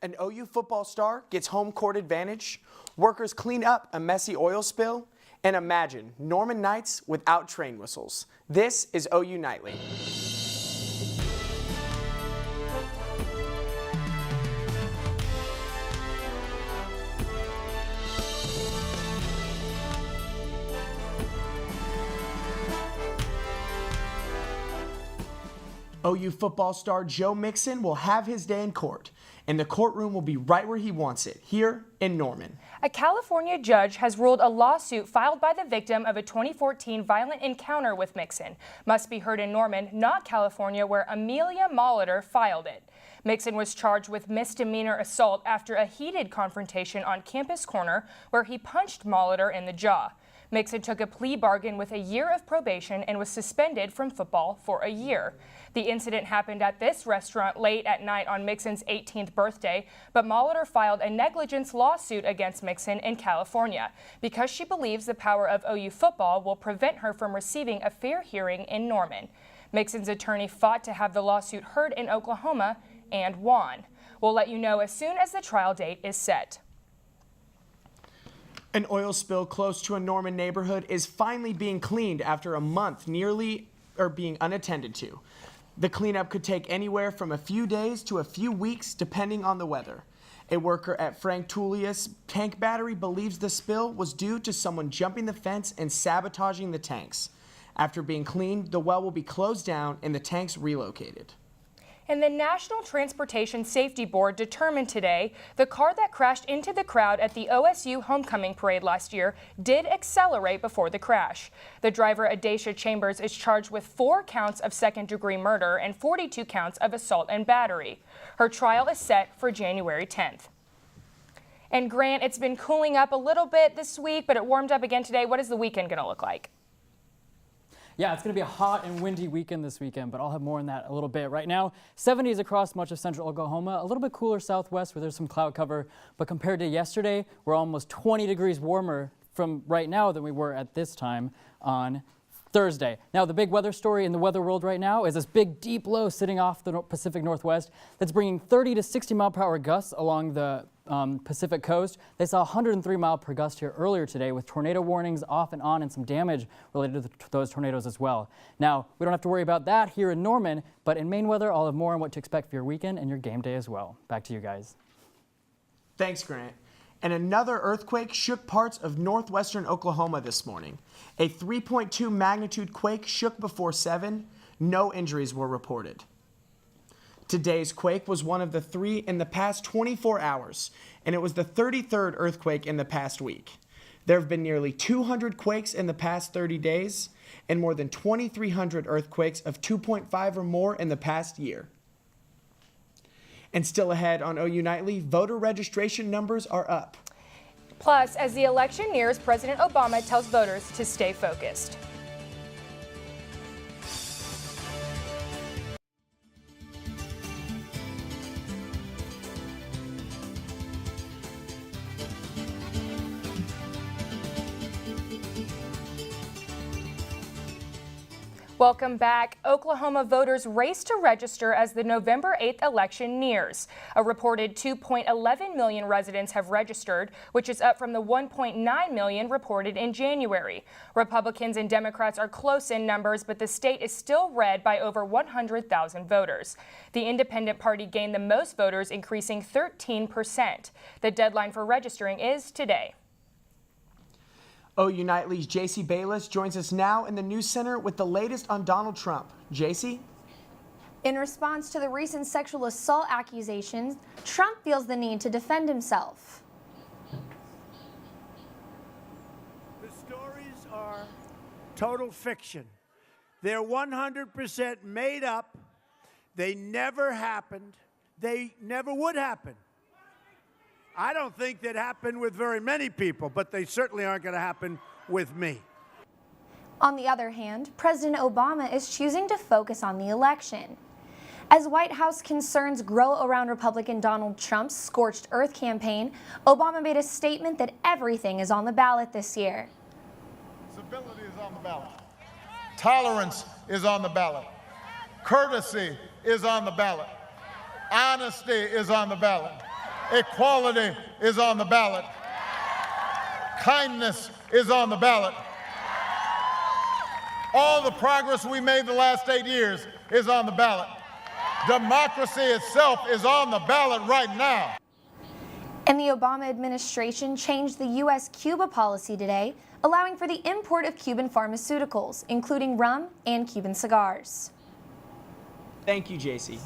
An OU football star gets home court advantage, workers clean up a messy oil spill, and imagine Norman nights without train whistles. This is OU Nightly. OU football star Joe Mixon will have his day in court, and the courtroom will be right where he wants it, here in Norman. A California judge has ruled a lawsuit filed by the victim of a 2014 violent encounter with Mixon must be heard in Norman, not California, where Amelia Molitor filed it. Mixon was charged with misdemeanor assault after a heated confrontation on Campus Corner where he punched Molitor in the jaw. Mixon took a plea bargain with a year of probation and was suspended from football for a year. The incident happened at this restaurant late at night on Mixon's 18th birthday, but Molitor filed a negligence lawsuit against Mixon in California because she believes the power of OU football will prevent her from receiving a fair hearing in Norman. Mixon's attorney fought to have the lawsuit heard in Oklahoma and won. We'll let you know as soon as the trial date is set. An oil spill close to a Norman neighborhood is finally being cleaned after a month being unattended to. The cleanup could take anywhere from a few days to a few weeks depending on the weather. A worker at Frank Tullius tank battery believes the spill was due to someone jumping the fence and sabotaging the tanks. After being cleaned, the well will be closed down and the tanks relocated. And the National Transportation Safety Board determined today the car that crashed into the crowd at the OSU homecoming parade last year did accelerate before the crash. The driver, Adacia Chambers, is charged with 4 counts of second-degree murder and 42 counts of assault and battery. Her trial is set for January 10th. And Grant, it's been cooling up a little bit this week, but it warmed up again today. What is the weekend going to look like? Yeah, it's going to be a hot and windy weekend this weekend, but I'll have more on that a little bit. Right now, 70s across much of central Oklahoma, a little bit cooler southwest where there's some cloud cover, but compared to yesterday, we're almost 20 degrees warmer from right now than we were at this time on Thursday. Now, the big weather story in the weather world right now is this big, deep low sitting off the Pacific Northwest that's bringing 30 to 60 mile per hour gusts along the Pacific coast. They saw 103 mile per gust here earlier today with tornado warnings off and on and some damage related to those tornadoes as well. Now, we don't have to worry about that here in Norman, but in Maine weather, I'll have more on what to expect for your weekend and your game day as well. Back to you guys. Thanks, Grant. And another earthquake shook parts of northwestern Oklahoma this morning. A 3.2 magnitude quake shook before 7. No injuries were reported. Today's quake was one of the 3 in the past 24 hours, and it was the 33rd earthquake in the past week. There have been nearly 200 quakes in the past 30 days, and more than 2,300 earthquakes of 2.5 or more in the past year. And still ahead on OU Nightly, voter registration numbers are up. Plus, as the election nears, President Obama tells voters to stay focused. Welcome back. Oklahoma voters race to register as the November 8th election nears. A reported 2.11 million residents have registered, which is up from the 1.9 million reported in January. Republicans and Democrats are close in numbers, but the state is still red by over 100,000 voters. The Independent Party gained the most voters, increasing 13%. The deadline for registering is today. OU Nightly's JC Bayless joins us now in the News Center with the latest on Donald Trump. JC? In response to the recent sexual assault accusations, Trump feels the need to defend himself. The stories are total fiction. They're 100% made up. They never happened. They never would happen. I don't think that happened with very many people, but they certainly aren't going to happen with me. On the other hand, President Obama is choosing to focus on the election. As White House concerns grow around Republican Donald Trump's scorched earth campaign, Obama made a statement that everything is on the ballot this year. Civility is on the ballot. Tolerance is on the ballot. Courtesy is on the ballot. Honesty is on the ballot. Equality is on the ballot. Kindness is on the ballot. All the progress we made the last 8 years is on the ballot. Democracy itself is on the ballot right now. And the Obama administration changed the U.S.-Cuba policy today, allowing for the import of Cuban pharmaceuticals, including rum and Cuban cigars. Thank you, JC.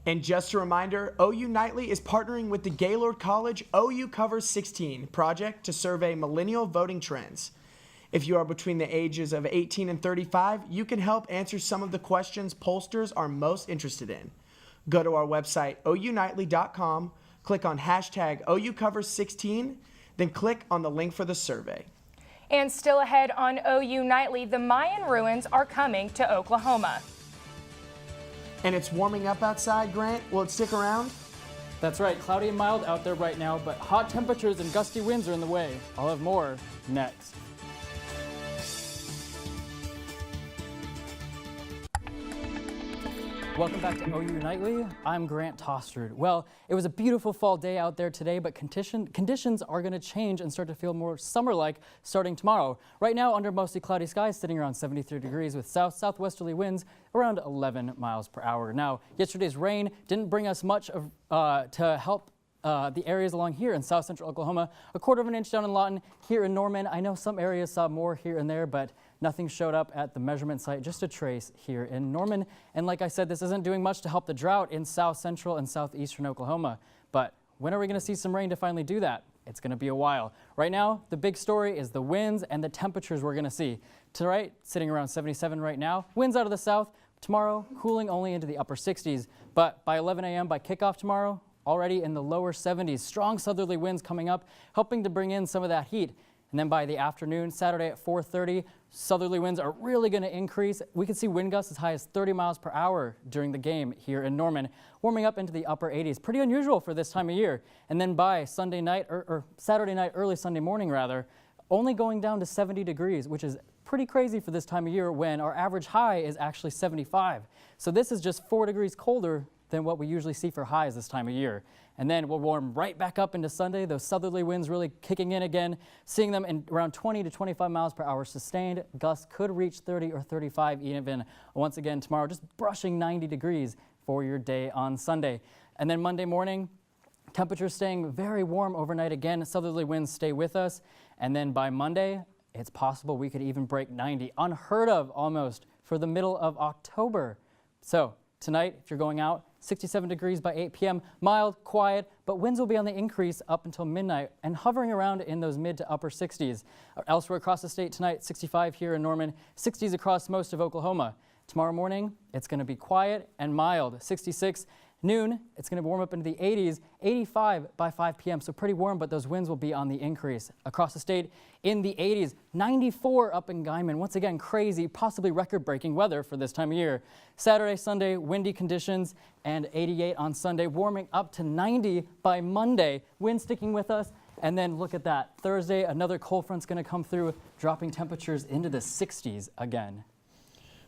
And just a reminder, OU Nightly is partnering with the Gaylord College OU Covers 16 project to survey millennial voting trends. If you are between the ages of 18 and 35, you can help answer some of the questions pollsters are most interested in. Go to our website, ounightly.com, click on hashtag OUCovers16, then click on the link for the survey. And still ahead on OU Nightly, the Mayan ruins are coming to Oklahoma. And it's warming up outside, Grant. Will it stick around? That's right, cloudy and mild out there right now, but hot temperatures and gusty winds are in the way. I'll have more next. Welcome back to OU Nightly. I'm Grant Tosterd. Well, it was a beautiful fall day out there today, but conditions are going to change and start to feel more summer-like starting tomorrow. Right now, under mostly cloudy skies, sitting around 73 degrees with south-southwesterly winds around 11 miles per hour. Now, yesterday's rain didn't bring us much to help the areas along here in south central Oklahoma. A quarter of an inch down in Lawton, here in Norman. I know some areas saw more here and there, but nothing showed up at the measurement site, just a trace here in Norman. And like I said, this isn't doing much to help the drought in south central and southeastern Oklahoma. But when are we going to see some rain to finally do that? It's going to be a while. Right now, the big story is the winds and the temperatures we're going to see. Tonight, sitting around 77 right now. Winds out of the south. Tomorrow, cooling only into the upper 60s. But by 11 a.m. by kickoff tomorrow, already in the lower 70s. Strong southerly winds coming up, helping to bring in some of that heat. And then by the afternoon, Saturday at 4:30, southerly winds are really going to increase. We could see wind gusts as high as 30 miles per hour during the game here in Norman, warming up into the upper 80s. Pretty unusual for this time of year. And then by Sunday night, or Saturday night, early Sunday morning rather, only going down to 70 degrees, which is pretty crazy for this time of year when our average high is actually 75. So this is just 4 degrees colder than what we usually see for highs this time of year. And then we'll warm right back up into Sunday, those southerly winds really kicking in again, seeing them in around 20 to 25 miles per hour sustained. Gusts could reach 30 or 35 even once again tomorrow, just brushing 90 degrees for your day on Sunday. And then Monday morning, temperatures staying very warm overnight again. Southerly winds stay with us. And then by Monday, it's possible we could even break 90. Unheard of almost for the middle of October. So tonight, if you're going out, 67 degrees by 8 p.m., mild, quiet, but winds will be on the increase up until midnight and hovering around in those mid to upper 60s. Elsewhere across the state tonight, 65 here in Norman, 60s across most of Oklahoma. Tomorrow morning, it's going to be quiet and mild, 66. Noon, it's going to warm up into the 80s, 85 by 5 p.m., so pretty warm, but those winds will be on the increase. Across the state, in the 80s, 94 up in Guyman. Once again, crazy, possibly record-breaking weather for this time of year. Saturday, Sunday, windy conditions, and 88 on Sunday, warming up to 90 by Monday. Wind sticking with us, and then look at that. Thursday, another cold front's going to come through, dropping temperatures into the 60s again.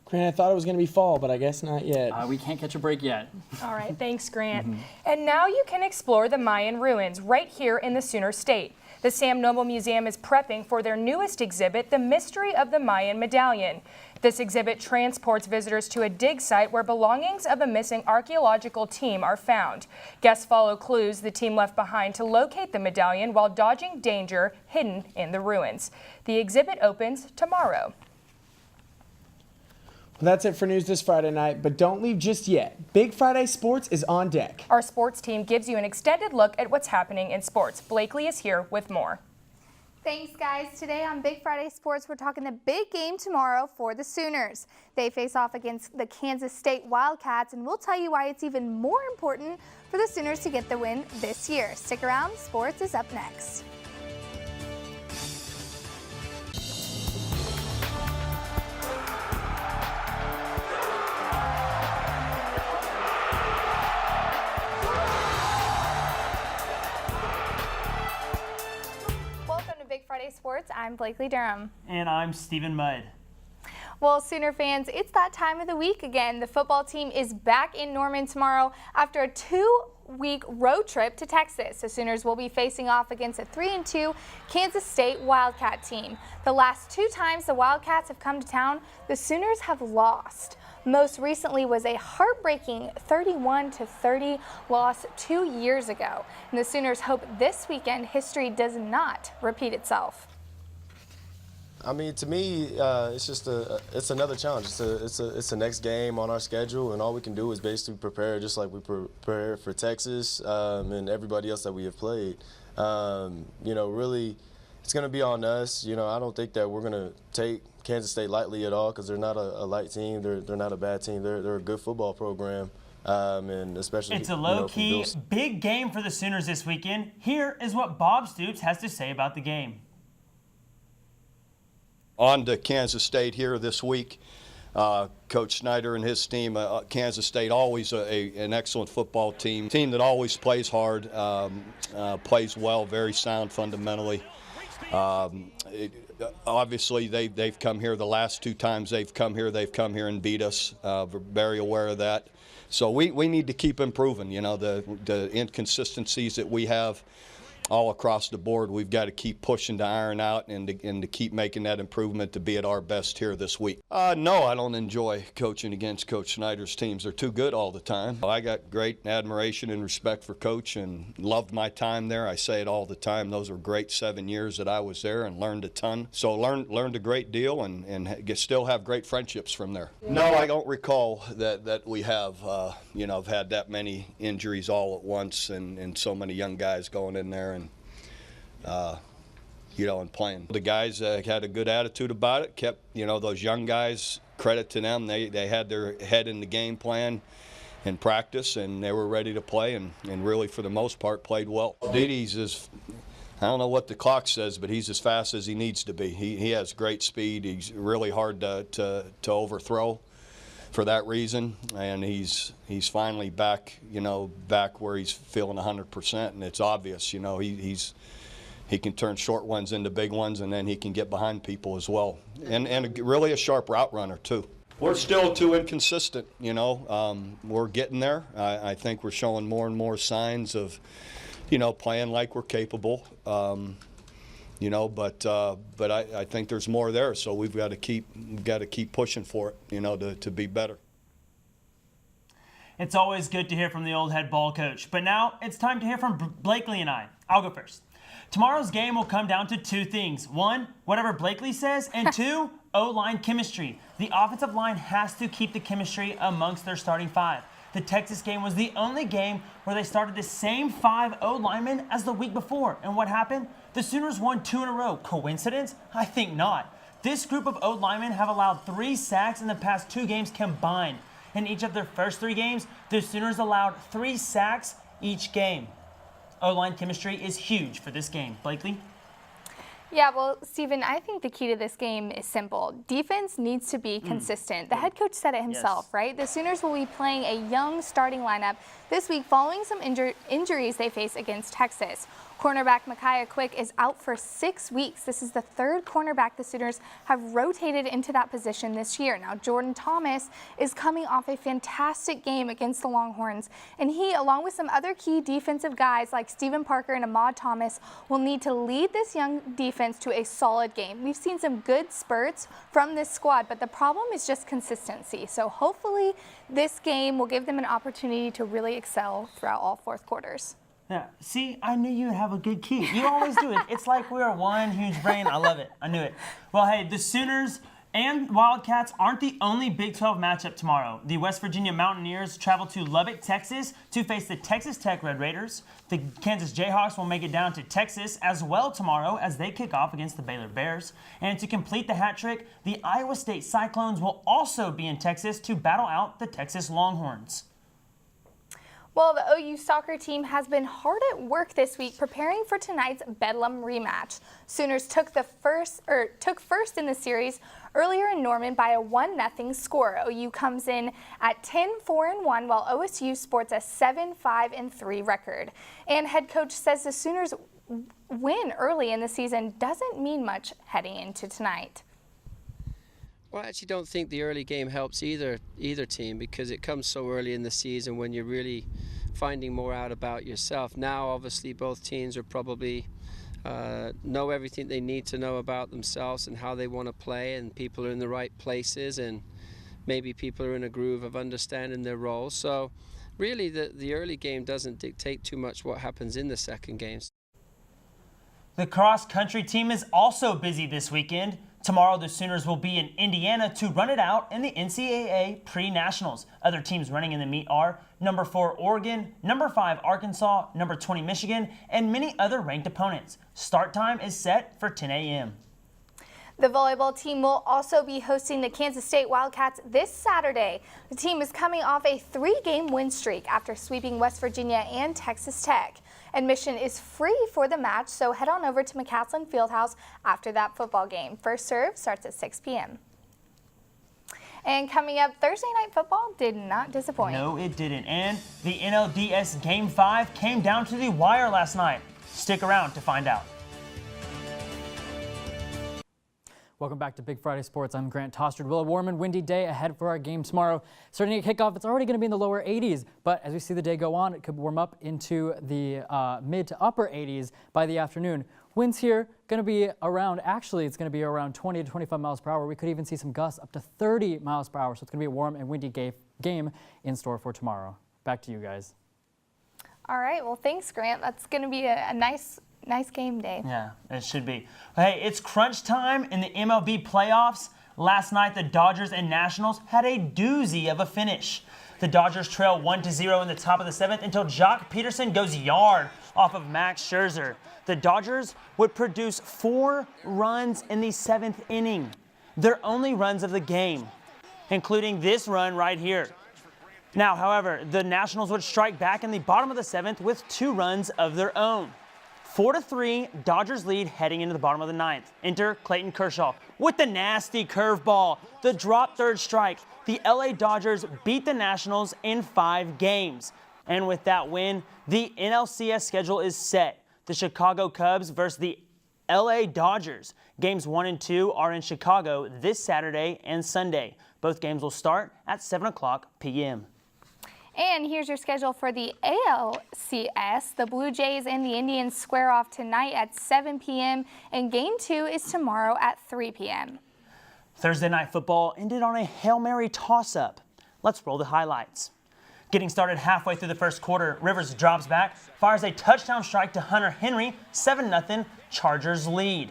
Grant, I thought it was going to be fall, but I guess not yet. We can't catch a break yet. All right, thanks, Grant. And now you can explore the Mayan ruins right here in the Sooner State. The Sam Noble Museum is prepping for their newest exhibit, The Mystery of the Mayan Medallion. This exhibit transports visitors to a dig site where belongings of a missing archaeological team are found. Guests follow clues the team left behind to locate the medallion while dodging danger hidden in the ruins. The exhibit opens tomorrow. Well, that's it for news this Friday night, but don't leave just yet. Big Friday Sports is on deck. Our sports team gives you an extended look at what's happening in sports. Blakely is here with more. Thanks, guys. Today on Big Friday Sports, we're talking the big game tomorrow for the Sooners. They face off against the Kansas State Wildcats, and we'll tell you why it's even more important for the Sooners to get the win this year. Stick around. Sports is up next. Big Friday Sports, I'm Blakely Durham. And I'm Stephen Mudd. Well, Sooner fans, it's that time of the week again. The football team is back in Norman tomorrow after a 2 week road trip to Texas. The Sooners will be facing off against a 3-2 Kansas State Wildcat team. The last 2 times the Wildcats have come to town, the Sooners have lost. Most recently was a heartbreaking 31-30 loss 2 years ago. And the Sooners hope this weekend history does not repeat itself. I mean, to me, it's just it's another challenge. It's a next game on our schedule, and all we can do is basically prepare just like we prepare for Texas and everybody else that we have played. You know, really, it's going to be on us. You know, I don't think that we're going to take Kansas State lightly at all because they're not a light team. They're not a bad team. They're a good football program, and especially it's a low-key, big game for the Sooners this weekend. Here is what Bob Stoops has to say about the game. On to Kansas State here this week. Coach Snyder and his team, Kansas State, always an excellent football team that always plays hard, plays well, very sound fundamentally. Obviously, they've come here the last 2 times they've come here and beat us. We're very aware of that. So we need to keep improving. You know, the inconsistencies that we have all across the board, we've got to keep pushing to iron out and to keep making that improvement to be at our best here this week. No, I don't enjoy coaching against Coach Snyder's teams. They're too good all the time. I got great admiration and respect for Coach and loved my time there. I say it all the time. Those were great 7 years that I was there and learned a ton. So learned a great deal and still have great friendships from there. No, I don't recall that we have, you know, had that many injuries all at once and so many young guys going in there and you know, and playing. The guys had a good attitude about it, kept, you know, those young guys, credit to them, they had their head in the game plan in practice and they were ready to play and really for the most part played well. Didi's is, I don't know what the clock says, but he's as fast as he needs to be. He has great speed. He's really hard to overthrow for that reason, and he's finally back, you know, back where he's feeling 100%, and it's obvious, you know, he can turn short ones into big ones, and then he can get behind people as well. And really a sharp route runner, too. We're still too inconsistent, you know. We're getting there. I think we're showing more and more signs of, you know, playing like we're capable. You know, but I think there's more there, so we've got to keep pushing for it, you know, to be better. It's always good to hear from the old head ball coach, but now it's time to hear from Blakely and I. I'll go first. Tomorrow's game will come down to 2 things. 1, whatever Blakely says, and 2, O-line chemistry. The offensive line has to keep the chemistry amongst their starting 5. The Texas game was the only game where they started the same 5 O-linemen as the week before. And what happened? The Sooners won 2 in a row. Coincidence? I think not. This group of O-linemen have allowed 3 sacks in the past 2 games combined. In each of their first 3 games, the Sooners allowed 3 sacks each game. O-line chemistry is huge for this game. Blakely? Yeah, well, Stephen, I think the key to this game is simple. Defense needs to be consistent. The head coach said it himself, right? The Sooners will be playing a young starting lineup this week following some injuries they face against Texas. Cornerback Micaiah Quick is out for 6 weeks. This is the 3rd cornerback the Sooners have rotated into that position this year. Now, Jordan Thomas is coming off a fantastic game against the Longhorns, and he, along with some other key defensive guys like Stephen Parker and Ahmad Thomas, will need to lead this young defense to a solid game. We've seen some good spurts from this squad, but the problem is just consistency. So hopefully this game will give them an opportunity to really excel throughout all 4th quarters. Yeah, see, I knew you'd have a good key. You always do it. It's like we're one huge brain. I love it. I knew it. Well, hey, the Sooners and Wildcats aren't the only Big 12 matchup tomorrow. The West Virginia Mountaineers travel to Lubbock, Texas to face the Texas Tech Red Raiders. The Kansas Jayhawks will make it down to Texas as well tomorrow as they kick off against the Baylor Bears. And to complete the hat trick, the Iowa State Cyclones will also be in Texas to battle out the Texas Longhorns. Well, the OU soccer team has been hard at work this week preparing for tonight's Bedlam rematch. Sooners took first in the series earlier in Norman by a 1-0 score. OU comes in at 10-4-1 while OSU sports a 7-5-3 record. And head coach says the Sooners win early in the season doesn't mean much heading into tonight. Well, I actually don't think the early game helps either team because it comes so early in the season when you're really finding more out about yourself. Now, obviously, both teams are probably know everything they need to know about themselves and how they want to play, and people are in the right places, and maybe people are in a groove of understanding their roles. So really the early game doesn't dictate too much what happens in the second game. The cross-country team is also busy this weekend. Tomorrow, the Sooners will be in Indiana to run it out in the NCAA Pre-Nationals. Other teams running in the meet are number 4 Oregon, number 5 Arkansas, number 20 Michigan, and many other ranked opponents. Start time is set for 10 a.m. The volleyball team will also be hosting the Kansas State Wildcats this Saturday. The team is coming off a 3-game win streak after sweeping West Virginia and Texas Tech. Admission is free for the match, so head on over to McCaslin Fieldhouse after that football game. First serve starts at 6 p.m. And coming up, Thursday night football did not disappoint. No, it didn't. And the NLDS Game 5 came down to the wire last night. Stick around to find out. Welcome back to Big Friday Sports. I'm Grant Tostard. Well, a warm and windy day ahead for our game tomorrow. Starting at kickoff, it's already going to be in the lower 80s, but as we see the day go on, it could warm up into the mid to upper 80s by the afternoon. Winds here going to be around, actually, it's going to be around 20 to 25 miles per hour. We could even see some gusts up to 30 miles per hour, so it's going to be a warm and windy game in store for tomorrow. Back to you guys. All right, well, thanks, Grant. That's going to be a nice game day. Yeah, it should be. Hey, it's crunch time in the MLB playoffs. Last night, the Dodgers and Nationals had a doozy of a finish. The Dodgers trail 1-0 in the top of the 7th until Jock Peterson goes yard off of Max Scherzer. The Dodgers would produce 4 runs in the 7th inning, their only runs of the game, including this run right here. Now, however, the Nationals would strike back in the bottom of the 7th with 2 runs of their own. 4-3, Dodgers lead heading into the bottom of the 9th. Enter Clayton Kershaw with the nasty curveball, the drop third strike. The LA Dodgers beat the Nationals in 5 games. And with that win, the NLCS schedule is set. The Chicago Cubs versus the LA Dodgers. Games 1 and 2 are in Chicago this Saturday and Sunday. Both games will start at 7 p.m. And here's your schedule for the ALCS. The Blue Jays and the Indians square off tonight at 7 p.m. and Game 2 is tomorrow at 3 p.m. Thursday night football ended on a Hail Mary toss-up. Let's roll the highlights. Getting started halfway through the first quarter, Rivers drops back, fires a touchdown strike to Hunter Henry, 7-0 Chargers lead.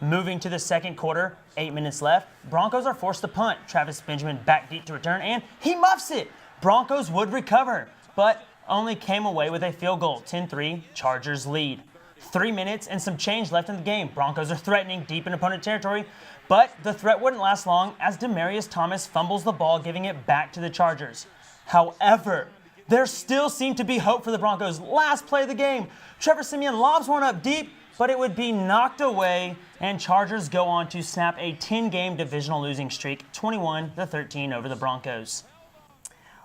Moving to the second quarter, 8 minutes left, Broncos are forced to punt. Travis Benjamin back deep to return, and he muffs it. Broncos would recover, but only came away with a field goal. 10-3, Chargers lead. 3 minutes and some change left in the game. Broncos are threatening deep in opponent territory, but the threat wouldn't last long as Demaryius Thomas fumbles the ball, giving it back to the Chargers. However, there still seemed to be hope for the Broncos. Last play of the game, Trevor Siemian lobs one up deep, but it would be knocked away, and Chargers go on to snap a 10-game divisional losing streak, 21-13 over the Broncos.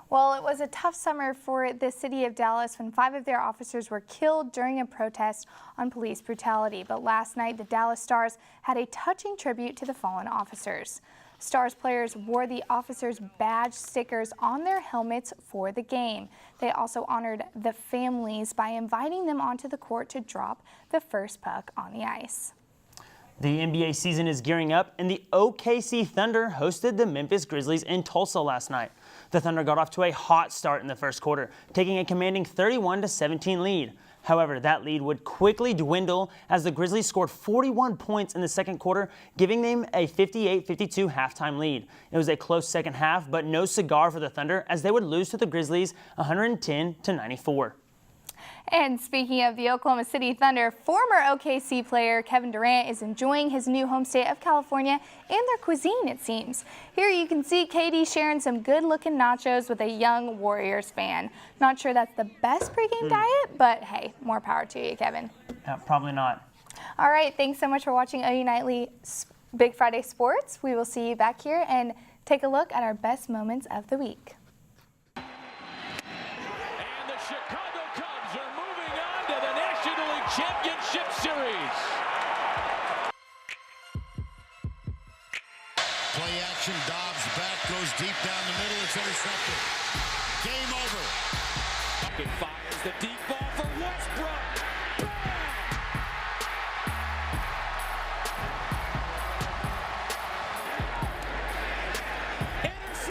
Well, it was a tough summer for the city of Dallas when 5 of their officers were killed during a protest on police brutality. But last night, the Dallas Stars had a touching tribute to the fallen officers. Stars players wore the officers' badge stickers on their helmets for the game. They also honored the families by inviting them onto the court to drop the first puck on the ice. The NBA season is gearing up, and the OKC Thunder hosted the Memphis Grizzlies in Tulsa last night. The Thunder got off to a hot start in the first quarter, taking a commanding 31-17 lead. However, that lead would quickly dwindle as the Grizzlies scored 41 points in the second quarter, giving them a 58-52 halftime lead. It was a close second half, but no cigar for the Thunder as they would lose to the Grizzlies 110-94. And speaking of the Oklahoma City Thunder, former OKC player Kevin Durant is enjoying his new home state of California and their cuisine, it seems. Here you can see KD sharing some good-looking nachos with a young Warriors fan. Not sure that's the best pregame diet, but hey, more power to you, Kevin. Probably not. All right, thanks so much for watching OU Nightly Big Friday Sports. We will see you back here and take a look at our best moments of the week. Championship Series. Play action, Dobbs back, goes deep down the middle, it's intercepted.